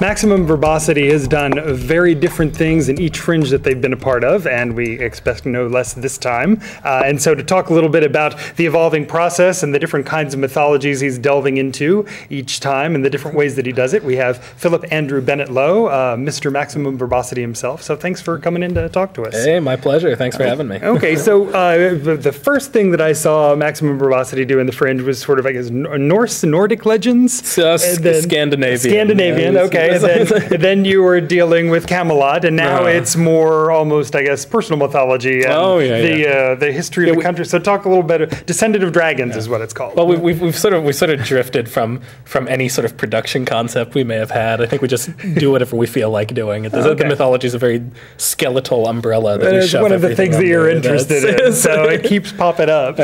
Maximum Verbosity has done very different things in each fringe that they've been a part of, and we expect no less this time. And so to talk a little bit about the evolving process and the different kinds of mythologies he's delving into each time and the different ways that he does it, we have Philip Andrew Bennett Lowe, Mr. Maximum Verbosity himself. So thanks for coming in to talk to us. Hey, my pleasure. Thanks for having me. Okay, so the first thing that I saw Maximum Verbosity do in the fringe was sort of, I guess, Nordic legends? Scandinavian. Scandinavian, okay. And then you were dealing with Camelot, and now it's more almost, I guess, personal mythology and the history of the country. So talk a little bit. Descendant of Dragons is what it's called. Well, we've sort of drifted from any sort of production concept we may have had. I think we just do whatever we feel like doing. The mythology is a very skeletal umbrella that we shove one of the things that you're interested in, so it keeps popping up.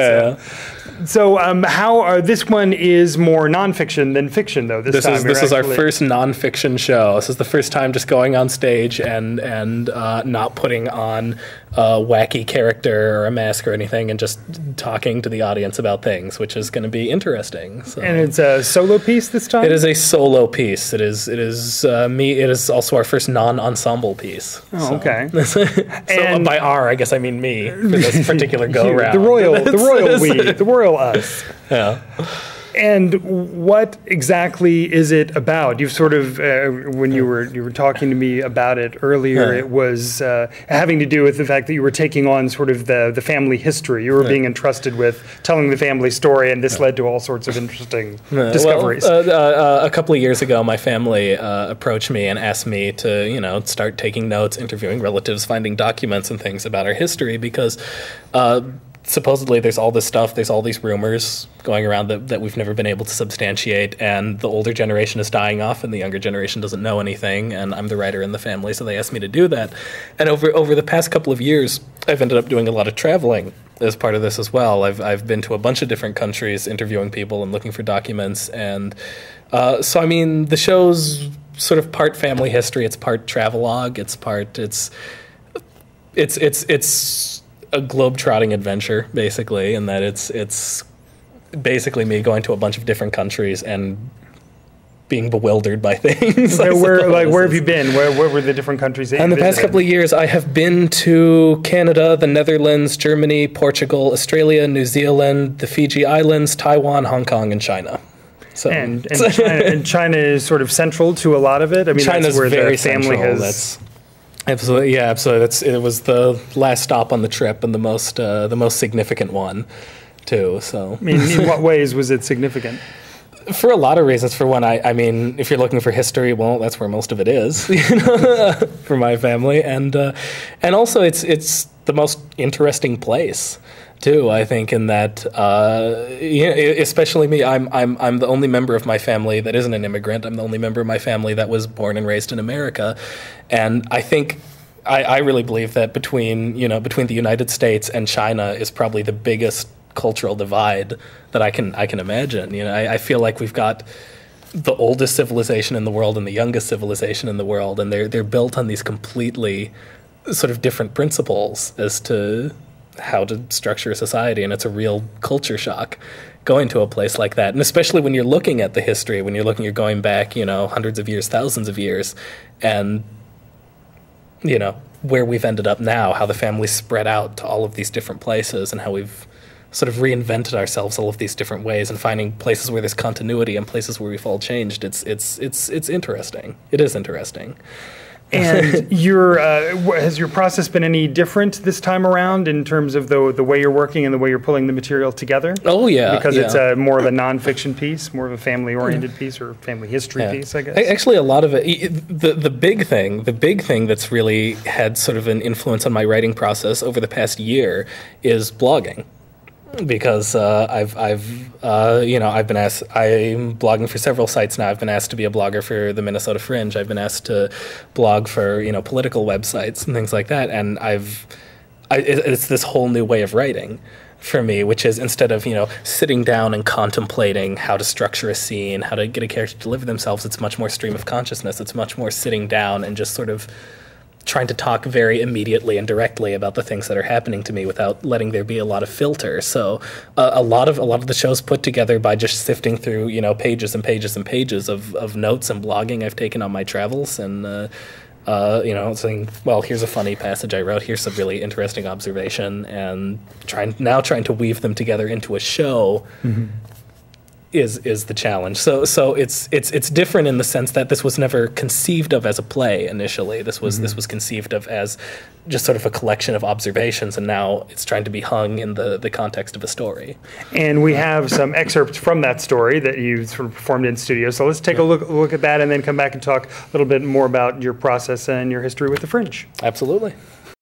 So how this one is more nonfiction than fiction, though. This is our first nonfiction show. This is the first time just going on stage and not putting on a wacky character or a mask or anything, and just talking to the audience about things, which is going to be interesting. So. And it's a solo piece this time? It is a solo piece. It is me. It is also our first non-ensemble piece. Oh, okay. And by our, I guess I mean me for this particular go-round. The royal we, the royal us. Yeah. And what exactly is it about? You've sort of, when you were talking to me about it earlier, it was having to do with the fact that you were taking on sort of the family history. You were being entrusted with telling the family story, and this led to all sorts of interesting discoveries. A couple of years ago, my family approached me and asked me to, start taking notes, interviewing relatives, finding documents and things about our history, because supposedly there's all this stuff, there's all these rumors going around that we've never been able to substantiate, and the older generation is dying off and the younger generation doesn't know anything, and I'm the writer in the family, so they asked me to do that. And over the past couple of years, I've ended up doing a lot of traveling as part of this as well. I've been to a bunch of different countries interviewing people and looking for documents, and so I mean, the show's sort of part family history, it's part travelogue, it's a globe-trotting adventure, basically, in that it's basically me going to a bunch of different countries and being bewildered by things. Where have you been? Where were the different countries that you visited? In the past couple of years, I have been to Canada, the Netherlands, Germany, Portugal, Australia, New Zealand, the Fiji Islands, Taiwan, Hong Kong, and China. So, and China is sort of central to a lot of it? I mean, China's that's where very the family central. has... Absolutely, yeah, absolutely. It was the last stop on the trip and the most significant one, too. So, I mean, in what ways was it significant? For a lot of reasons. For one, I mean, if you're looking for history, well, that's where most of it is, for my family, and also it's the most interesting place too, I think, in that, especially me, I'm the only member of my family that isn't an immigrant. I'm the only member of my family that was born and raised in America, and I think I really believe that between the United States and China is probably the biggest cultural divide that I can imagine. I feel like we've got the oldest civilization in the world and the youngest civilization in the world, and they're built on these completely sort of different principles as to how to structure a society, and it's a real culture shock going to a place like that. And especially when you're looking at the history, you're going back, hundreds of years, thousands of years, and where we've ended up now, how the family's spread out to all of these different places, and how we've sort of reinvented ourselves all of these different ways, and finding places where there's continuity and places where we've all changed. It's interesting. It is interesting. And has your process been any different this time around in terms of the way you're working and the way you're pulling the material together? Oh, yeah. Because it's more of a nonfiction piece, more of a family-oriented piece, or family history piece, I guess. Actually, a lot of it, the big thing that's really had sort of an influence on my writing process over the past year is blogging. Because I've been asked. I'm blogging for several sites now. I've been asked to be a blogger for the Minnesota Fringe. I've been asked to blog for political websites and things like that. And it's this whole new way of writing for me, which is, instead of sitting down and contemplating how to structure a scene, how to get a character to deliver themselves, it's much more stream of consciousness. It's much more sitting down and just sort of trying to talk very immediately and directly about the things that are happening to me without letting there be a lot of filter. So a lot of the show's put together by just sifting through, pages and pages and pages of notes and blogging I've taken on my travels, and saying, well, here's a funny passage I wrote, here's some really interesting observation, and trying to weave them together into a show. Mm-hmm. is the challenge. So it's different in the sense that this was never conceived of as a play initially. This was conceived of as just sort of a collection of observations, and now it's trying to be hung in the context of a story. And we have some excerpts from that story that you sort of performed in studio. So let's take a look at that, and then come back and talk a little bit more about your process and your history with the Fringe. Absolutely.